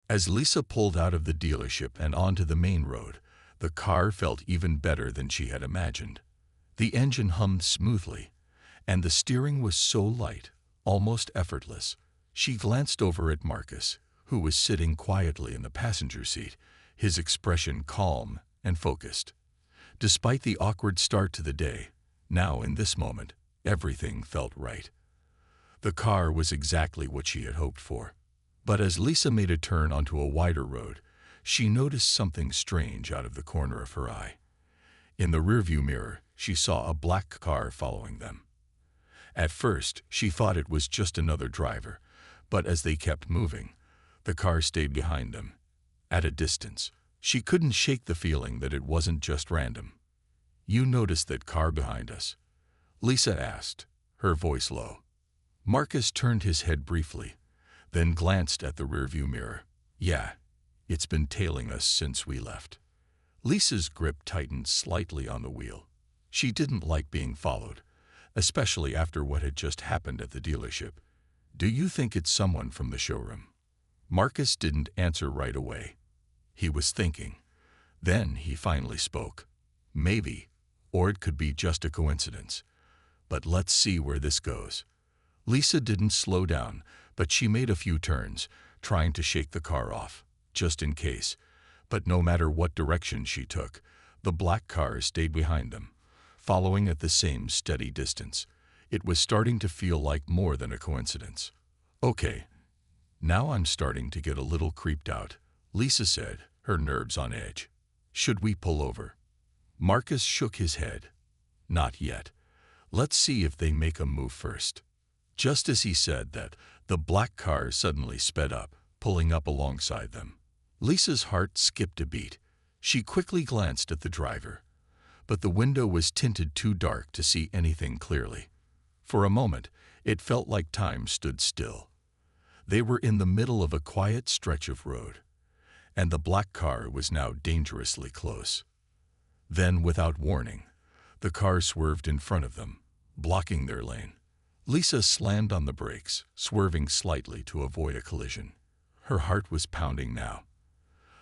As Lisa pulled out of the dealership and onto the main road, the car felt even better than she had imagined. The engine hummed smoothly, and the steering was so light, almost effortless. She glanced over at Marcus, who was sitting quietly in the passenger seat, his expression calm and focused. Despite the awkward start to the day, now in this moment, everything felt right. The car was exactly what she had hoped for. But as Lisa made a turn onto a wider road, she noticed something strange out of the corner of her eye. In the rearview mirror, she saw a black car following them. At first, she thought it was just another driver, but as they kept moving, the car stayed behind them. At a distance, she couldn't shake the feeling that it wasn't just random. "You noticed that car behind us?" Lisa asked, her voice low. Marcus turned his head briefly, then glanced at the rearview mirror. "Yeah, it's been tailing us since we left." Lisa's grip tightened slightly on the wheel. She didn't like being followed, especially after what had just happened at the dealership. "Do you think it's someone from the showroom?" Marcus didn't answer right away. He was thinking. Then he finally spoke. "Maybe, or it could be just a coincidence. But let's see where this goes." Lisa didn't slow down, but she made a few turns, trying to shake the car off, just in case. But no matter what direction she took, the black car stayed behind them, following at the same steady distance. It was starting to feel like more than a coincidence. "Okay, now I'm starting to get a little creeped out," Lisa said, her nerves on edge. "Should we pull over?" Marcus shook his head. "Not yet. Let's see if they make a move first." Just as he said that, the black car suddenly sped up, pulling up alongside them. Lisa's heart skipped a beat. She quickly glanced at the driver, but the window was tinted too dark to see anything clearly. For a moment, it felt like time stood still. They were in the middle of a quiet stretch of road, and the black car was now dangerously close. Then, without warning, the car swerved in front of them, blocking their lane. Lisa slammed on the brakes, swerving slightly to avoid a collision. Her heart was pounding now.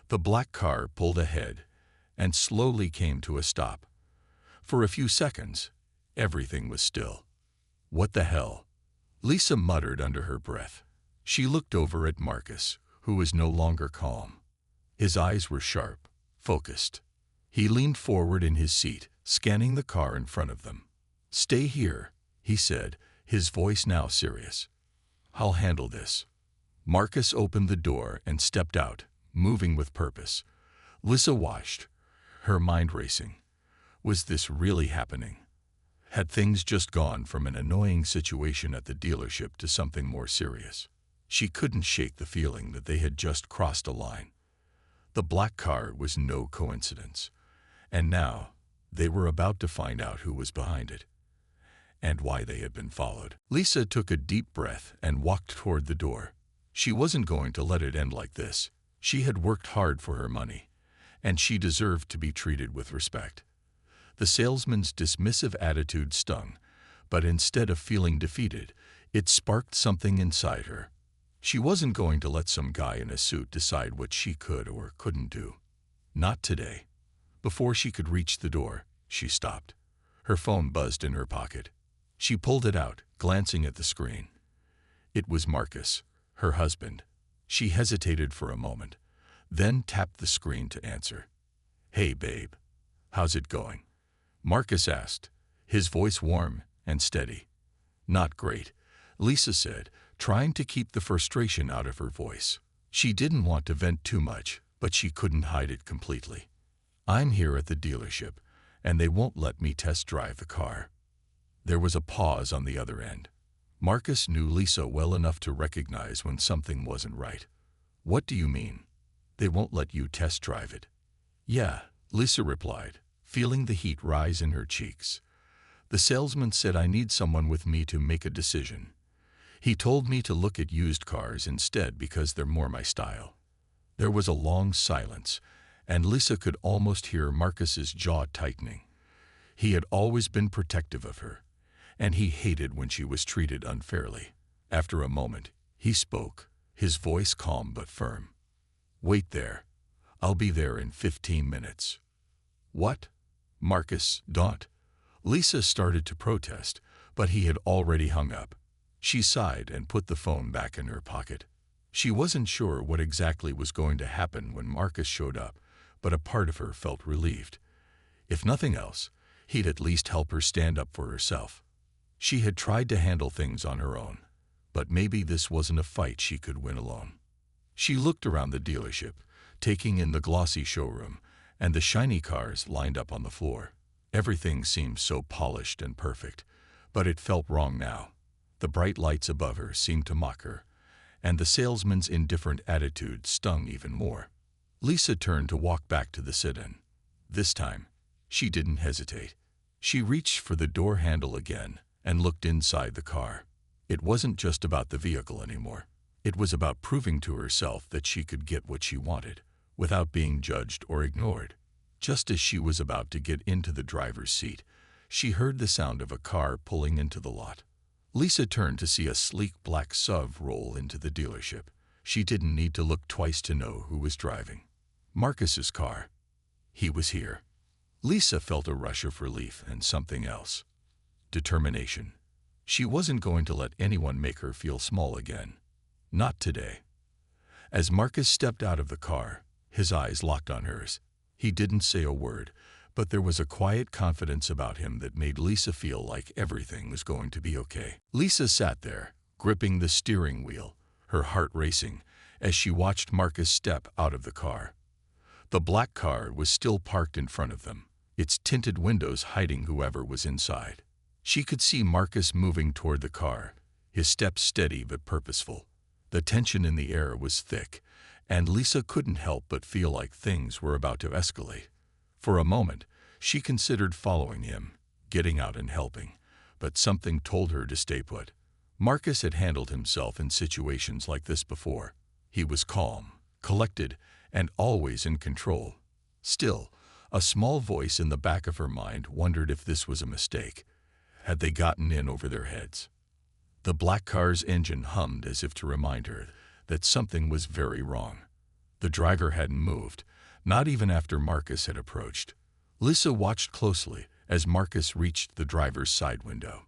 The black car pulled ahead and slowly came to a stop. For a few seconds, everything was still. "What the hell?" Lisa muttered under her breath. She looked over at Marcus, who was no longer calm. His eyes were sharp, focused. He leaned forward in his seat, scanning the car in front of them. "Stay here," he said, his voice now serious. "I'll handle this." Marcus opened the door and stepped out, moving with purpose. Lisa watched, her mind racing. Was this really happening? Had things just gone from an annoying situation at the dealership to something more serious? She couldn't shake the feeling that they had just crossed a line. The black car was no coincidence, and now they were about to find out who was behind it and why they had been followed. Lisa took a deep breath and walked toward the door. She wasn't going to let it end like this. She had worked hard for her money, and she deserved to be treated with respect. The salesman's dismissive attitude stung, but instead of feeling defeated, it sparked something inside her. She wasn't going to let some guy in a suit decide what she could or couldn't do. Not today. Before she could reach the door, she stopped. Her phone buzzed in her pocket. She pulled it out, glancing at the screen. It was Marcus, her husband. She hesitated for a moment, then tapped the screen to answer. "Hey, babe. How's it going?" Marcus asked, his voice warm and steady. "Not great," Lisa said, trying to keep the frustration out of her voice. She didn't want to vent too much, but she couldn't hide it completely. "I'm here at the dealership, and they won't let me test drive the car." There was a pause on the other end. Marcus knew Lisa well enough to recognize when something wasn't right. "What do you mean? They won't let you test drive it?" "Yeah," Lisa replied, feeling the heat rise in her cheeks. "The salesman said I need someone with me to make a decision. He told me to look at used cars instead because they're more my style." There was a long silence, and Lisa could almost hear Marcus's jaw tightening. He had always been protective of her, and he hated when she was treated unfairly. After a moment, he spoke, his voice calm but firm. "Wait there. I'll be there in 15 minutes. "What? Marcus, don't." Lisa started to protest, but he had already hung up. She sighed and put the phone back in her pocket. She wasn't sure what exactly was going to happen when Marcus showed up, but a part of her felt relieved. If nothing else, he'd at least help her stand up for herself. She had tried to handle things on her own, but maybe this wasn't a fight she could win alone. She looked around the dealership, taking in the glossy showroom and the shiny cars lined up on the floor. Everything seemed so polished and perfect, but it felt wrong now. The bright lights above her seemed to mock her, and the salesman's indifferent attitude stung even more. Lisa turned to walk back to the sit-in. This time, she didn't hesitate. She reached for the door handle again and looked inside the car. It wasn't just about the vehicle anymore. It was about proving to herself that she could get what she wanted, without being judged or ignored. Just as she was about to get into the driver's seat, she heard the sound of a car pulling into the lot. Lisa turned to see a sleek black SUV roll into the dealership. She didn't need to look twice to know who was driving. Marcus's car. He was here. Lisa felt a rush of relief and something else. Determination. She wasn't going to let anyone make her feel small again. Not today. As Marcus stepped out of the car, his eyes locked on hers. He didn't say a word, but there was a quiet confidence about him that made Lisa feel like everything was going to be okay. Lisa sat there, gripping the steering wheel, her heart racing, as she watched Marcus step out of the car. The black car was still parked in front of them, its tinted windows hiding whoever was inside. She could see Marcus moving toward the car, his steps steady but purposeful. The tension in the air was thick, and Lisa couldn't help but feel like things were about to escalate. For a moment, she considered following him, getting out and helping, but something told her to stay put. Marcus had handled himself in situations like this before. He was calm, collected, and always in control. Still, a small voice in the back of her mind wondered if this was a mistake. Had they gotten in over their heads? The black car's engine hummed as if to remind her that something was very wrong. The driver hadn't moved, not even after Marcus had approached. Lisa watched closely as Marcus reached the driver's side window.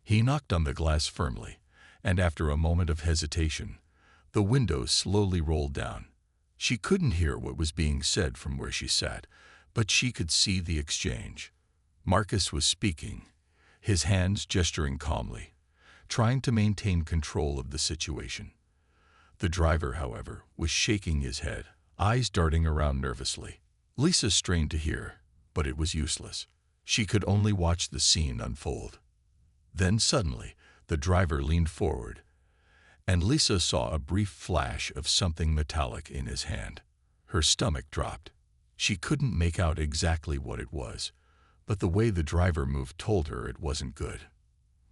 He knocked on the glass firmly, and after a moment of hesitation, the window slowly rolled down. She couldn't hear what was being said from where she sat, but she could see the exchange. Marcus was speaking, his hands gesturing calmly, trying to maintain control of the situation. The driver, however, was shaking his head, eyes darting around nervously. Lisa strained to hear, but it was useless. She could only watch the scene unfold. Then suddenly, the driver leaned forward, and Lisa saw a brief flash of something metallic in his hand. Her stomach dropped. She couldn't make out exactly what it was, but the way the driver moved told her it wasn't good.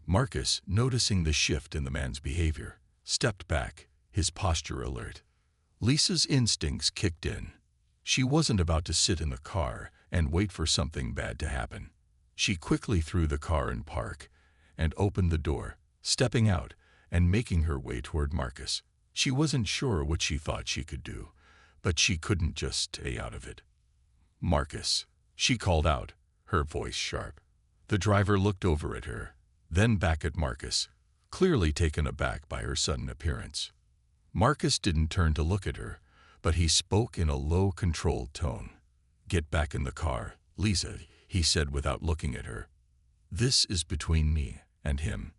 Marcus, noticing the shift in the man's behavior, stepped back, his posture alert. Lisa's instincts kicked in. She wasn't about to sit in the car and wait for something bad to happen. She quickly threw the car in park and opened the door, stepping out and making her way toward Marcus. She wasn't sure what she thought she could do, but she couldn't just stay out of it. "Marcus," she called out, her voice sharp. The driver looked over at her, then back at Marcus, clearly taken aback by her sudden appearance. Marcus didn't turn to look at her, but he spoke in a low, controlled tone. "Get back in the car, Lisa," he said without looking at her. "This is between me and him."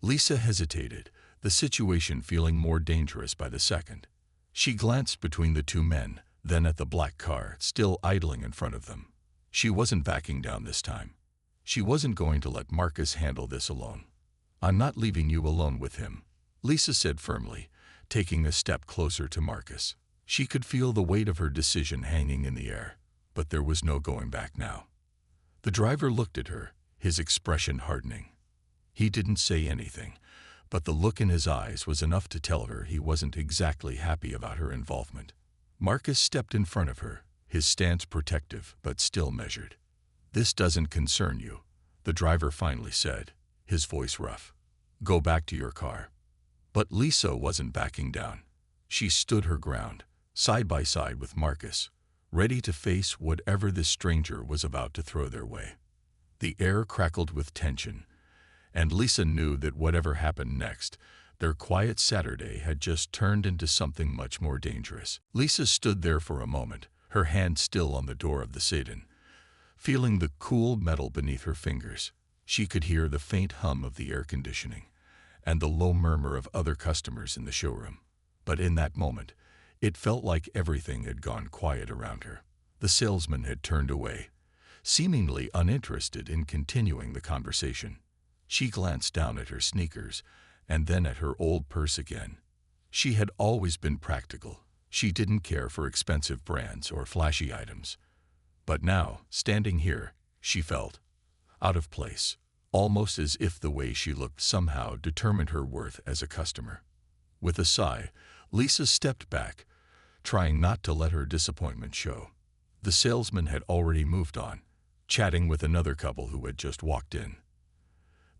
Lisa hesitated, the situation feeling more dangerous by the second. She glanced between the two men, then at the black car, still idling in front of them. She wasn't backing down this time. She wasn't going to let Marcus handle this alone. "I'm not leaving you alone with him," Lisa said firmly, taking a step closer to Marcus. She could feel the weight of her decision hanging in the air, but there was no going back now. The driver looked at her, his expression hardening. He didn't say anything, but the look in his eyes was enough to tell her he wasn't exactly happy about her involvement. Marcus stepped in front of her, his stance protective but still measured. "This doesn't concern you," the driver finally said, his voice rough. "Go back to your car." But Lisa wasn't backing down. She stood her ground, side by side with Marcus, ready to face whatever this stranger was about to throw their way. The air crackled with tension, and Lisa knew that whatever happened next, their quiet Saturday had just turned into something much more dangerous. Lisa stood there for a moment, her hand still on the door of the sedan, feeling the cool metal beneath her fingers. She could hear the faint hum of the air conditioning and the low murmur of other customers in the showroom. But in that moment, it felt like everything had gone quiet around her. The salesman had turned away, seemingly uninterested in continuing the conversation. She glanced down at her sneakers and then at her old purse again. She had always been practical. She didn't care for expensive brands or flashy items. But now, standing here, she felt out of place, almost as if the way she looked somehow determined her worth as a customer. With a sigh, Lisa stepped back, trying not to let her disappointment show. The salesman had already moved on, chatting with another couple who had just walked in.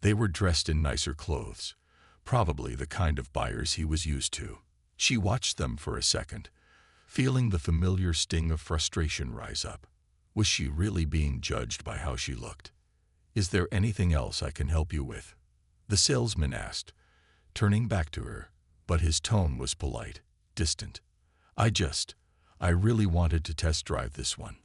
They were dressed in nicer clothes, probably the kind of buyers he was used to. She watched them for a second, feeling the familiar sting of frustration rise up. Was she really being judged by how she looked? "Is there anything else I can help you with?" the salesman asked, turning back to her, but his tone was polite, distant. I really wanted to test drive this one,"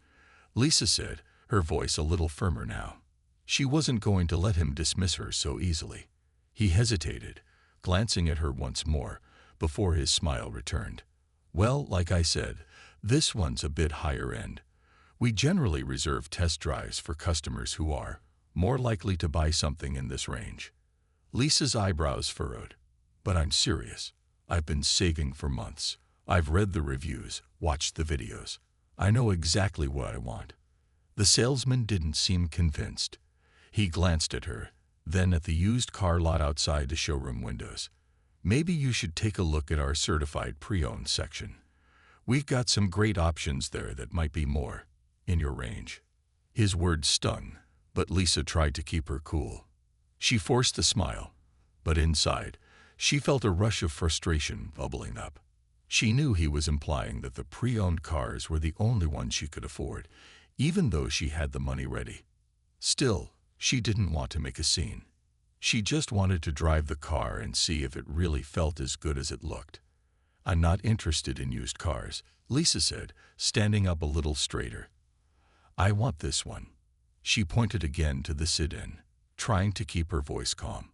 Lisa said, her voice a little firmer now. She wasn't going to let him dismiss her so easily. He hesitated, glancing at her once more, before his smile returned. "Well, like I said, this one's a bit higher end. We generally reserve test drives for customers who are more likely to buy something in this range." Lisa's eyebrows furrowed. "But I'm serious. I've been saving for months. I've read the reviews, watched the videos. I know exactly what I want." The salesman didn't seem convinced. He glanced at her, then at the used car lot outside the showroom windows. "Maybe you should take a look at our certified pre-owned section. We've got some great options there that might be more in your range." His words stung, but Lisa tried to keep her cool. She forced a smile, but inside, she felt a rush of frustration bubbling up. She knew he was implying that the pre-owned cars were the only ones she could afford, even though she had the money ready. Still, she didn't want to make a scene. She just wanted to drive the car and see if it really felt as good as it looked. "I'm not interested in used cars," Lisa said, standing up a little straighter. "I want this one." She pointed again to the sedan, trying to keep her voice calm.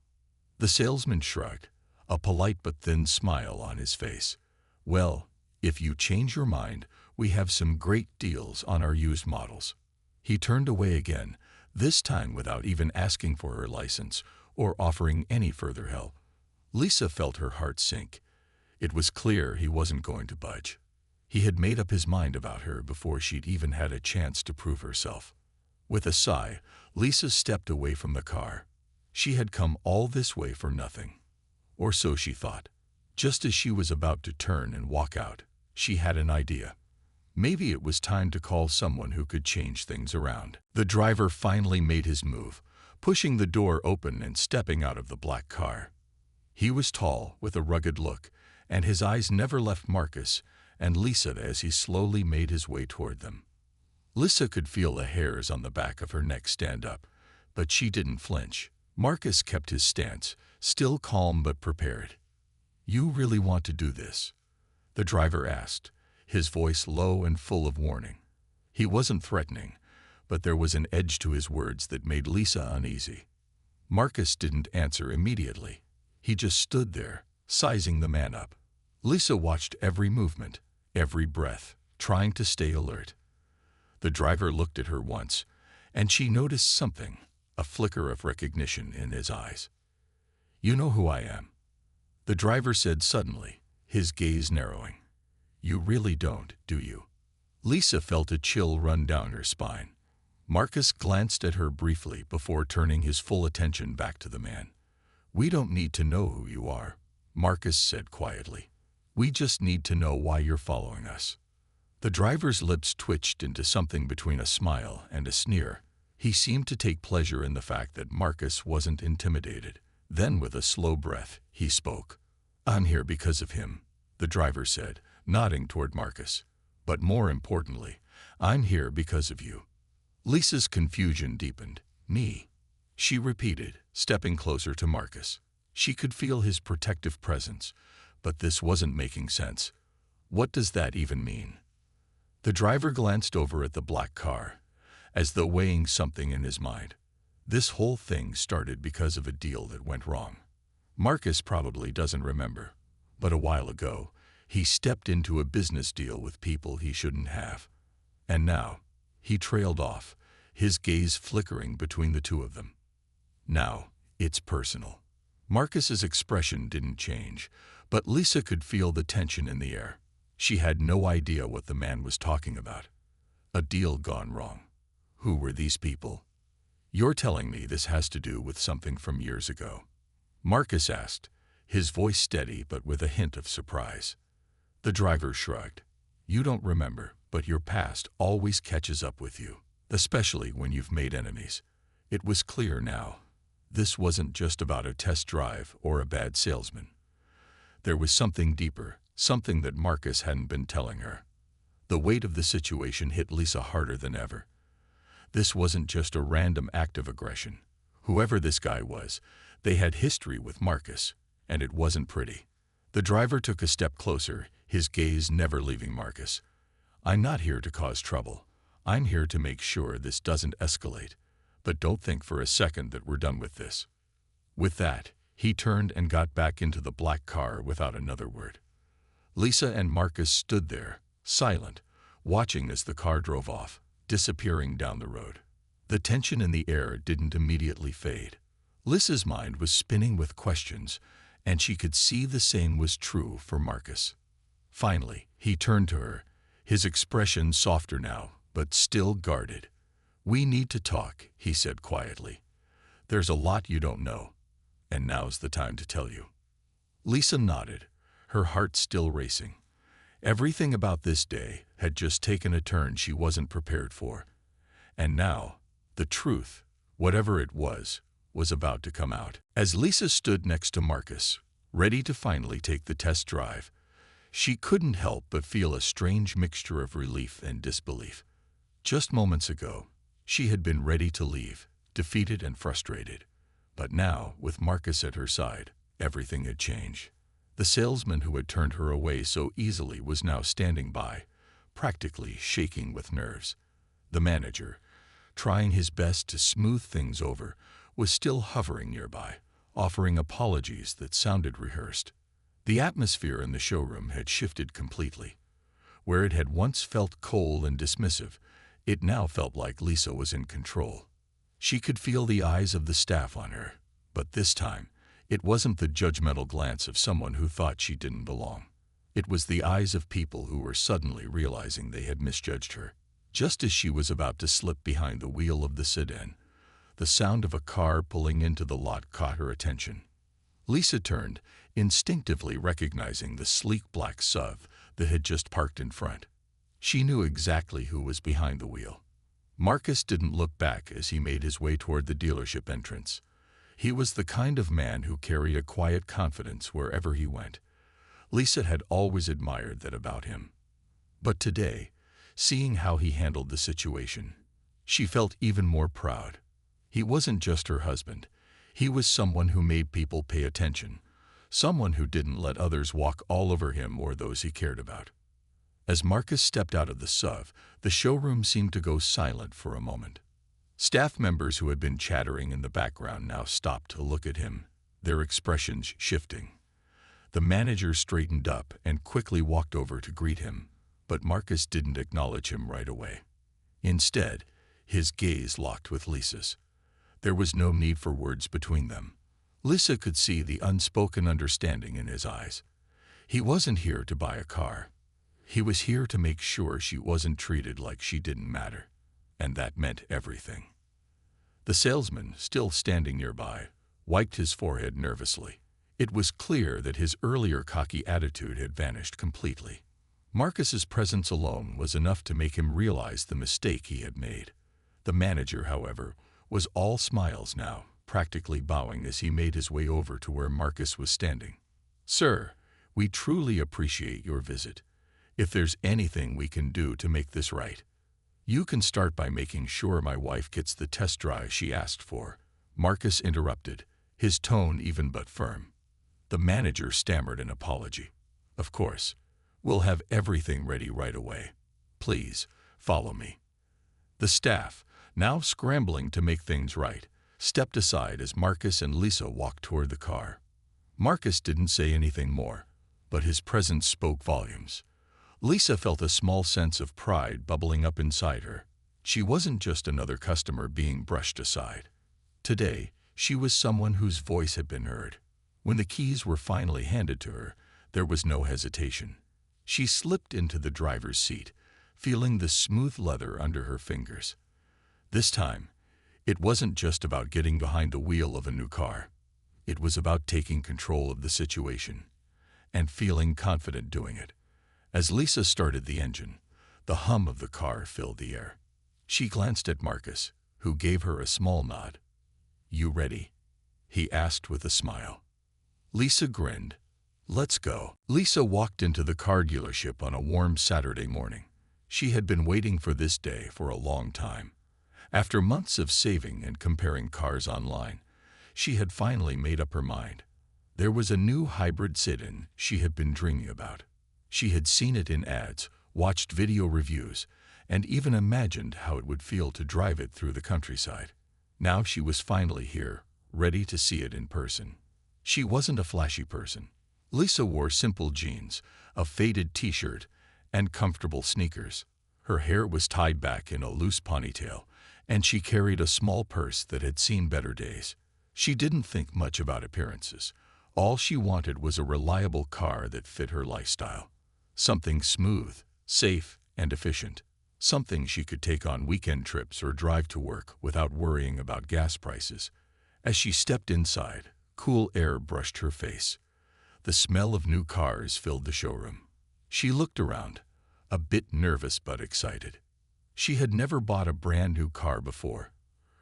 The salesman shrugged, a polite but thin smile on his face. "Well, if you change your mind, we have some great deals on our used models." He turned away again, this time without even asking for her license or offering any further help. Lisa felt her heart sink. It was clear he wasn't going to budge. He had made up his mind about her before she'd even had a chance to prove herself. With a sigh, Lisa stepped away from the car. She had come all this way for nothing. Or so she thought. Just as she was about to turn and walk out, she had an idea. Maybe it was time to call someone who could change things around. The driver finally made his move, pushing the door open and stepping out of the black car. He was tall, with a rugged look, and his eyes never left Marcus and Lisa as he slowly made his way toward them. Lisa could feel the hairs on the back of her neck stand up, but she didn't flinch. Marcus kept his stance, still calm but prepared. "You really want to do this?" the driver asked, his voice low and full of warning. He wasn't threatening, but there was an edge to his words that made Lisa uneasy. Marcus didn't answer immediately. He just stood there, sizing the man up. Lisa watched every movement, every breath, trying to stay alert. The driver looked at her once, and she noticed something, a flicker of recognition in his eyes. "You know who I am," the driver said suddenly, his gaze narrowing. "You really don't, do you?" Lisa felt a chill run down her spine. Marcus glanced at her briefly before turning his full attention back to the man. "We don't need to know who you are," Marcus said quietly. "We just need to know why you're following us." The driver's lips twitched into something between a smile and a sneer. He seemed to take pleasure in the fact that Marcus wasn't intimidated. Then, with a slow breath, he spoke. "I'm here because of him," the driver said, nodding toward Marcus. "But more importantly, I'm here because of you." Lisa's confusion deepened. "Me?" she repeated, stepping closer to Marcus. She could feel his protective presence, but this wasn't making sense. "What does that even mean?" The driver glanced over at the black car, as though weighing something in his mind. This whole thing started because of a deal that went wrong. Marcus probably doesn't remember, but a while ago, he stepped into a business deal with people he shouldn't have. And now, he trailed off, his gaze flickering between the two of them. "Now, it's personal." Marcus's expression didn't change, but Lisa could feel the tension in the air. She had no idea what the man was talking about. A deal gone wrong. Who were these people? "You're telling me this has to do with something from years ago?" Marcus asked, his voice steady but with a hint of surprise. The driver shrugged. "You don't remember, but your past always catches up with you, especially when you've made enemies." It was clear now. This wasn't just about a test drive or a bad salesman. There was something deeper, something that Marcus hadn't been telling her. The weight of the situation hit Lisa harder than ever. This wasn't just a random act of aggression. Whoever this guy was, they had history with Marcus, and it wasn't pretty. The driver took a step closer, his gaze never leaving Marcus. "I'm not here to cause trouble. I'm here to make sure this doesn't escalate. But don't think for a second that we're done with this." With that, he turned and got back into the black car without another word. Lisa and Marcus stood there, silent, watching as the car drove off, disappearing down the road. The tension in the air didn't immediately fade. Lisa's mind was spinning with questions, and she could see the same was true for Marcus. Finally, he turned to her, his expression softer now, but still guarded. "We need to talk," he said quietly. "There's a lot you don't know, and now's the time to tell you." Lisa nodded, her heart still racing. Everything about this day had just taken a turn she wasn't prepared for. And now, the truth, whatever it was about to come out. As Lisa stood next to Marcus, ready to finally take the test drive, she couldn't help but feel a strange mixture of relief and disbelief. Just moments ago, she had been ready to leave, defeated and frustrated. But now, with Marcus at her side, everything had changed. The salesman who had turned her away so easily was now standing by, practically shaking with nerves. The manager, trying his best to smooth things over, was still hovering nearby, offering apologies that sounded rehearsed. The atmosphere in the showroom had shifted completely. Where it had once felt cold and dismissive, it now felt like Lisa was in control. She could feel the eyes of the staff on her, but this time, it wasn't the judgmental glance of someone who thought she didn't belong. It was the eyes of people who were suddenly realizing they had misjudged her. Just as she was about to slip behind the wheel of the sedan, the sound of a car pulling into the lot caught her attention. Lisa turned, instinctively recognizing the sleek black SUV that had just parked in front. She knew exactly who was behind the wheel. Marcus didn't look back as he made his way toward the dealership entrance. He was the kind of man who carried a quiet confidence wherever he went. Lisa had always admired that about him. But today, seeing how he handled the situation, she felt even more proud. He wasn't just her husband. He was someone who made people pay attention, someone who didn't let others walk all over him or those he cared about. As Marcus stepped out of the SUV, the showroom seemed to go silent for a moment. Staff members who had been chattering in the background now stopped to look at him, their expressions shifting. The manager straightened up and quickly walked over to greet him, but Marcus didn't acknowledge him right away. Instead, his gaze locked with Lisa's. There was no need for words between them. Lisa could see the unspoken understanding in his eyes. He wasn't here to buy a car. He was here to make sure she wasn't treated like she didn't matter, and that meant everything. The salesman, still standing nearby, wiped his forehead nervously. It was clear that his earlier cocky attitude had vanished completely. Marcus's presence alone was enough to make him realize the mistake he had made. The manager, however, was all smiles now, practically bowing as he made his way over to where Marcus was standing. "Sir, we truly appreciate your visit. if there's anything we can do to make this right. You can start by making sure my wife gets the test drive she asked for. Marcus interrupted, his tone even but firm. The manager stammered an apology. Of course, we'll have everything ready right away. Please, follow me. The staff, now scrambling to make things right, stepped aside as Marcus and Lisa walked toward the car. Marcus didn't say anything more, but his presence spoke volumes. Lisa felt a small sense of pride bubbling up inside her. She wasn't just another customer being brushed aside. Today, she was someone whose voice had been heard. When the keys were finally handed to her, there was no hesitation. She slipped into the driver's seat, feeling the smooth leather under her fingers. This time, it wasn't just about getting behind the wheel of a new car. It was about taking control of the situation and feeling confident doing it. As Lisa started the engine, the hum of the car filled the air. She glanced at Marcus, who gave her a small nod. "You ready?" he asked with a smile. Lisa grinned. "Let's go." Lisa walked into the car dealership on a warm Saturday morning. She had been waiting for this day for a long time. After months of saving and comparing cars online, she had finally made up her mind. There was a new hybrid sedan she had been dreaming about. She had seen it in ads, watched video reviews, and even imagined how it would feel to drive it through the countryside. Now she was finally here, ready to see it in person. She wasn't a flashy person. Lisa wore simple jeans, a faded t-shirt, and comfortable sneakers. Her hair was tied back in a loose ponytail, and she carried a small purse that had seen better days. She didn't think much about appearances. All she wanted was a reliable car that fit her lifestyle. Something smooth, safe, and efficient. Something she could take on weekend trips or drive to work without worrying about gas prices. As she stepped inside, cool air brushed her face. The smell of new cars filled the showroom. She looked around, a bit nervous but excited. She had never bought a brand new car before.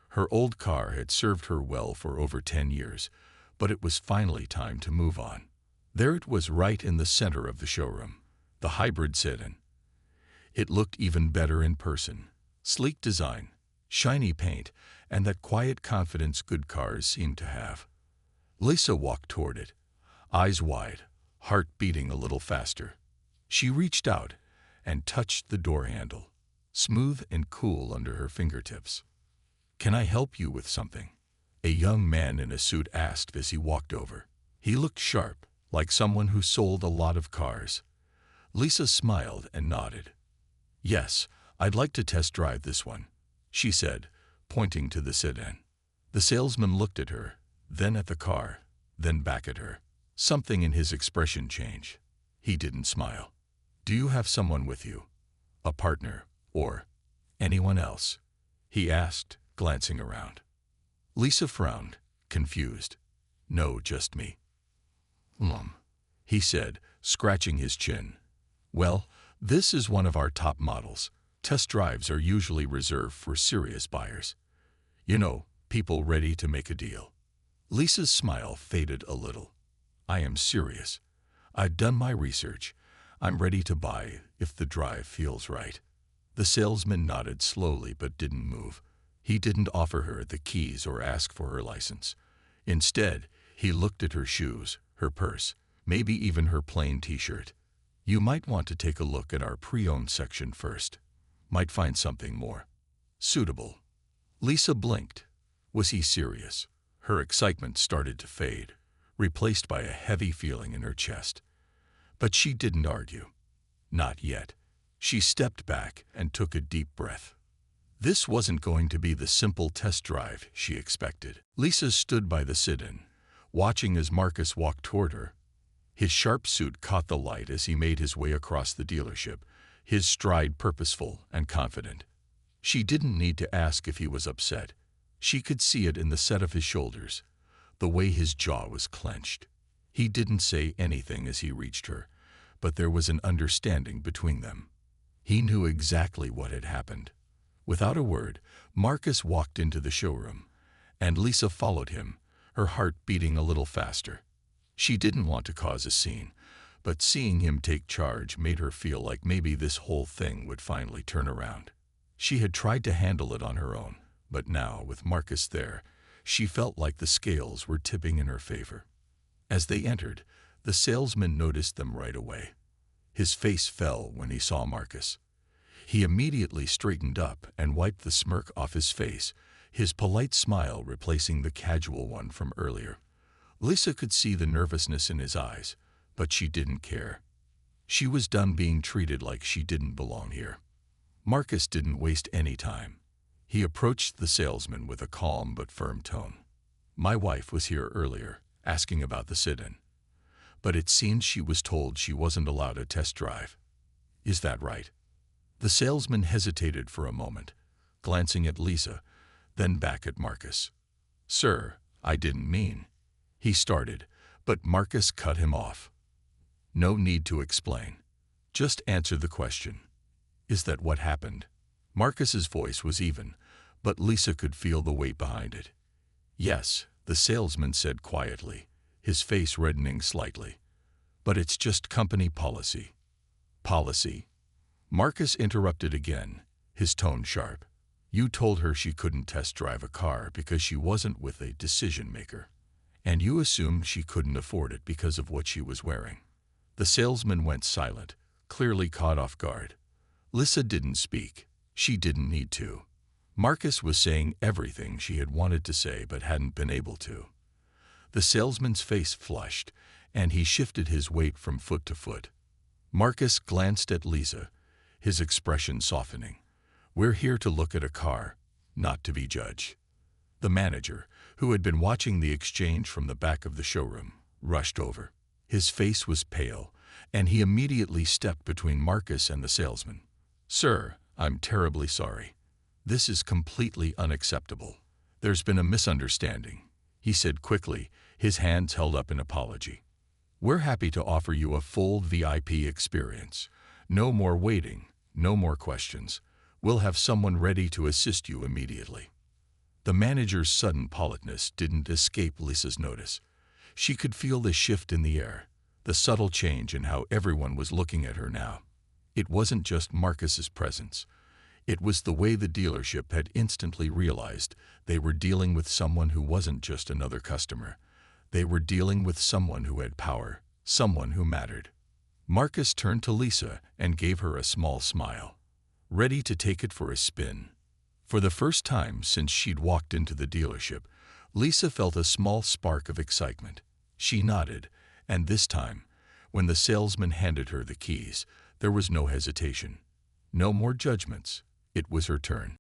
Her old car had served her well for over 10 years, but it was finally time to move on. There it was right in the center of the showroom. The hybrid sedan. It looked even better in person. Sleek design, shiny paint, and that quiet confidence good cars seem to have. Lisa walked toward it, eyes wide, heart beating a little faster. She reached out and touched the door handle, smooth and cool under her fingertips. "Can I help you with something?" a young man in a suit asked as he walked over. He looked sharp, like someone who sold a lot of cars. Lisa smiled and nodded. "Yes, I'd like to test drive this one," she said, pointing to the sedan. The salesman looked at her, then at the car, then back at her. Something in his expression changed. He didn't smile. "Do you have someone with you? A partner, or anyone else?" he asked, glancing around. Lisa frowned, confused. "No, just me." He said, scratching his chin. "Well, this is one of our top models. Test drives are usually reserved for serious buyers. You know, people ready to make a deal." Lisa's smile faded a little. "I am serious. I've done my research. I'm ready to buy if the drive feels right." The salesman nodded slowly but didn't move. He didn't offer her the keys or ask for her license. Instead, he looked at her shoes, her purse, maybe even her plain t-shirt. "You might want to take a look at our pre-owned section first. Might find something more suitable." Lisa blinked. Was he serious? Her excitement started to fade, replaced by a heavy feeling in her chest. But she didn't argue. Not yet. She stepped back and took a deep breath. This wasn't going to be the simple test drive she expected. Lisa stood by the sedan, watching as Marcus walked toward her. His sharp suit caught the light as he made his way across the dealership, his stride purposeful and confident. She didn't need to ask if he was upset. She could see it in the set of his shoulders, the way his jaw was clenched. He didn't say anything as he reached her, but there was an understanding between them. He knew exactly what had happened. Without a word, Marcus walked into the showroom, and Lisa followed him, her heart beating a little faster. She didn't want to cause a scene, but seeing him take charge made her feel like maybe this whole thing would finally turn around. She had tried to handle it on her own, but now, with Marcus there, she felt like the scales were tipping in her favor. As they entered, the salesman noticed them right away. His face fell when he saw Marcus. He immediately straightened up and wiped the smirk off his face, his polite smile replacing the casual one from earlier. Lisa could see the nervousness in his eyes, but she didn't care. She was done being treated like she didn't belong here. Marcus didn't waste any time. He approached the salesman with a calm but firm tone. "My wife was here earlier, asking about the sit-in. But it seems she was told she wasn't allowed a test drive. Is that right?" The salesman hesitated for a moment, glancing at Lisa, then back at Marcus. "Sir, I didn't mean," he started, but Marcus cut him off. "No need to explain. Just answer the question. Is that what happened?" Marcus's voice was even, but Lisa could feel the weight behind it. "Yes," the salesman said quietly, his face reddening slightly. "But it's just company policy." "Policy?" Marcus interrupted again, his tone sharp. "You told her she couldn't test drive a car because she wasn't with a decision maker. And you assumed she couldn't afford it because of what she was wearing." The salesman went silent, clearly caught off guard. Lisa didn't speak. She didn't need to. Marcus was saying everything she had wanted to say but hadn't been able to. The salesman's face flushed, and he shifted his weight from foot to foot. Marcus glanced at Lisa, his expression softening. "We're here to look at a car, not to be judged." The manager, who had been watching the exchange from the back of the showroom, rushed over. His face was pale, and he immediately stepped between Marcus and the salesman. "Sir, I'm terribly sorry. This is completely unacceptable. There's been a misunderstanding," he said quickly, his hands held up in apology. "We're happy to offer you a full VIP experience. No more waiting, no more questions. We'll have someone ready to assist you immediately." The manager's sudden politeness didn't escape Lisa's notice. She could feel the shift in the air, the subtle change in how everyone was looking at her now. It wasn't just Marcus's presence. It was the way the dealership had instantly realized they were dealing with someone who wasn't just another customer. They were dealing with someone who had power, someone who mattered. Marcus turned to Lisa and gave her a small smile, ready to take it for a spin. For the first time since she'd walked into the dealership, Lisa felt a small spark of excitement. She nodded, and this time, when the salesman handed her the keys, there was no hesitation. No more judgments. It was her turn.